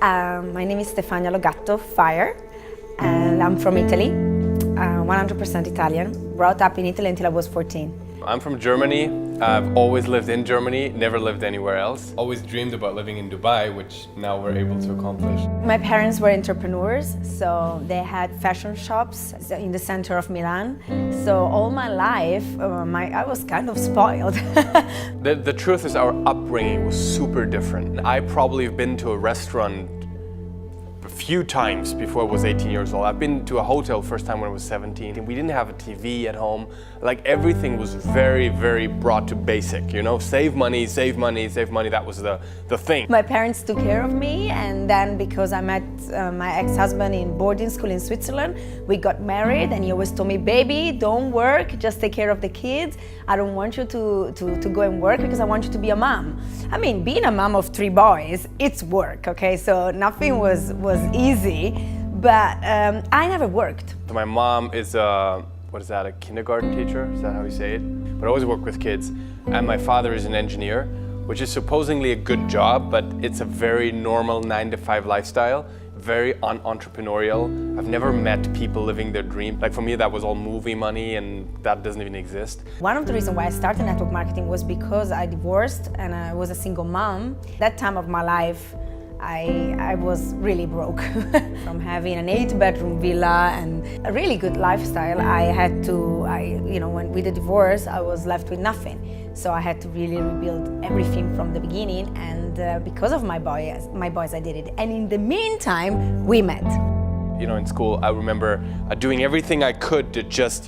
My name is Stefania Gatto, Feier, and I'm from Italy, 100% Italian. Brought up in Italy until I was 14. I'm from Germany. I've always lived in Germany, never lived anywhere else. Always dreamed about living in Dubai, which now we're able to accomplish. My parents were entrepreneurs, so they had fashion shops in the center of Milan. So all my life, I was kind of spoiled. The truth is our upbringing was super different. I probably have been to a restaurant a few times before I was 18 years old. I've been to a hotel first time when I was 17. We didn't have a TV at home. Like everything was very, very brought to basic, you know? Save money, save money, save money. That was the thing. My parents took care of me, and then because I met my ex-husband in boarding school in Switzerland, we got married, and he always told me, baby, don't work, just take care of the kids. I don't want you to go and work because I want you to be a mom. I mean, being a mom of 3 boys, it's work, okay? So nothing was easy, but I never worked. My mom is a kindergarten teacher? Is that how you say it? But I always work with kids. And my father is an engineer, which is supposedly a good job, but it's a very normal 9-to-5 lifestyle, very entrepreneurial. I've never met people living their dream. Like for me, that was all movie money, and that doesn't even exist. One of the reasons why I started network marketing was because I divorced and I was a single mom. That time of my life, I was really broke. From having an 8-bedroom villa and a really good lifestyle, with the divorce, I was left with nothing. So I had to really rebuild everything from the beginning, and because of my boys, I did it. And in the meantime, we met. You know, in school, I remember doing everything I could to just,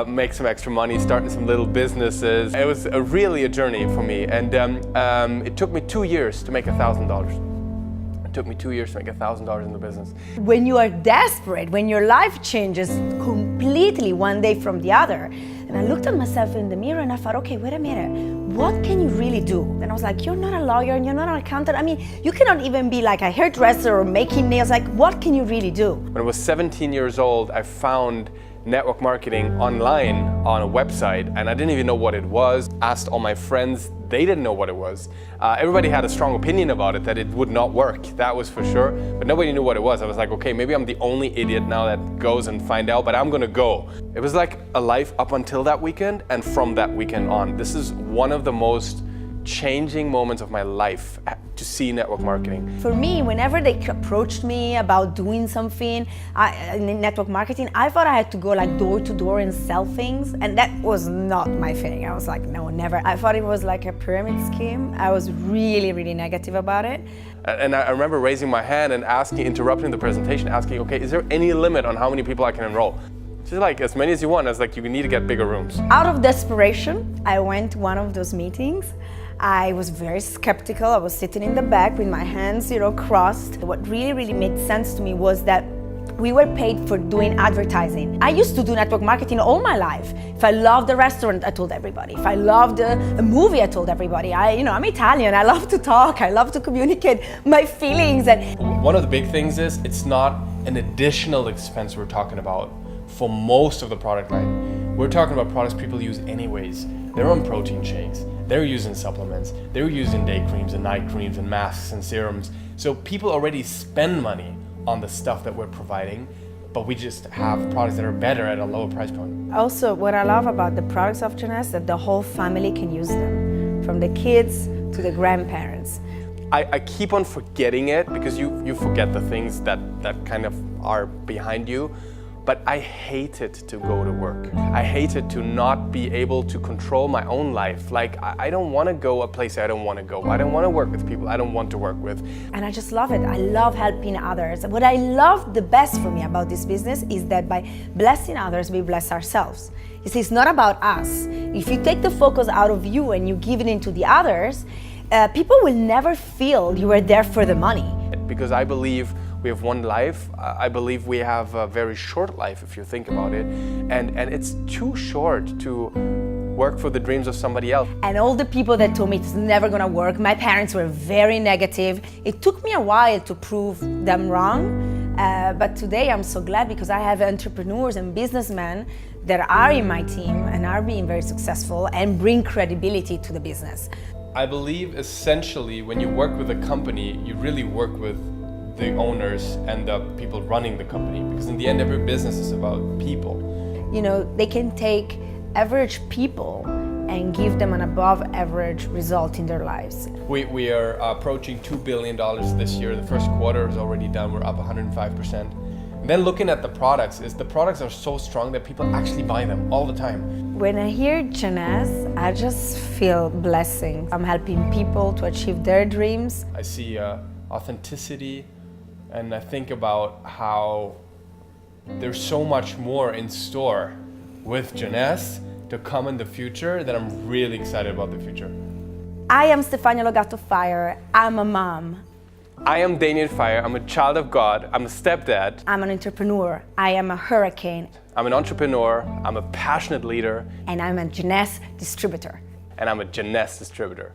make some extra money, starting some little businesses. It was really a journey for me, and it took me 2 years to make $1,000. It took me 2 years to make $1,000 in the business. When you are desperate, when your life changes completely one day from the other, and I looked at myself in the mirror and I thought, okay, wait a minute, what can you really do? And I was like, you're not a lawyer and you're not an accountant. I mean, you cannot even be like a hairdresser or making nails. Like, what can you really do? When I was 17 years old, I found network marketing online on a website, and I didn't even know what it was. Asked all my friends, they didn't know what it was. Everybody had a strong opinion about it, that it would not work, that was for sure, but nobody knew what it was. I was like, okay, maybe I'm the only idiot now that goes and find out, but I'm gonna go. It was like a life up until that weekend, and from that weekend on. This is one of the most changing moments of my life, to see network marketing. For me, whenever they approached me about doing something in network marketing, I thought I had to go like door to door and sell things, and that was not my thing. I was like, no, never. I thought it was like a pyramid scheme. I was really, really negative about it. And I remember raising my hand and interrupting the presentation, asking, okay, is there any limit on how many people I can enroll? She's like, as many as you want. I was like, you need to get bigger rooms. Out of desperation, I went to one of those meetings. I was very skeptical. I was sitting in the back with my hands, crossed. What really, really made sense to me was that we were paid for doing advertising. I used to do network marketing all my life. If I loved a restaurant, I told everybody. If I loved a movie, I told everybody. I'm Italian. I love to talk. I love to communicate my feelings. And one of the big things is it's not an additional expense we're talking about for most of the product line. We're talking about products people use anyways. They're on protein shakes. They're using supplements. They're using day creams and night creams and masks and serums. So people already spend money on the stuff that we're providing, but we just have products that are better at a lower price point. Also, what I love about the products of Jeunesse is that the whole family can use them, from the kids to the grandparents. I keep on forgetting it because you forget the things that kind of are behind you. But I hated to go to work. I hated to not be able to control my own life. Like, I don't want to go a place I don't want to go. I don't want to work with people I don't want to work with. And I just love it. I love helping others. What I love the best for me about this business is that by blessing others, we bless ourselves. You see, it's not about us. If you take the focus out of you and you give it into the others, people will never feel you are there for the money. Because I believe we have one life. I believe we have a very short life if you think about it. And it's too short to work for the dreams of somebody else. And all the people that told me it's never gonna work, my parents were very negative. It took me a while to prove them wrong. But today I'm so glad because I have entrepreneurs and businessmen that are in my team and are being very successful and bring credibility to the business. I believe essentially when you work with a company, you really work with the owners and the people running the company, because in the end every business is about people. You know, they can take average people and give them an above average result in their lives. We are approaching $2 billion this year. The first quarter is already done, we're up 105%. And then looking at the products, the products are so strong that people actually buy them all the time. When I hear Jeunesse, I just feel blessing. I'm helping people to achieve their dreams. I see authenticity, and I think about how there's so much more in store with Jeunesse to come in the future that I'm really excited about the future. I am Stefania Gatto Feier. I'm a mom. I am Danien Feier. I'm a child of God. I'm a stepdad. I'm an entrepreneur. I am a hurricane. I'm an entrepreneur. I'm a passionate leader. And I'm a Jeunesse distributor. And I'm a Jeunesse distributor.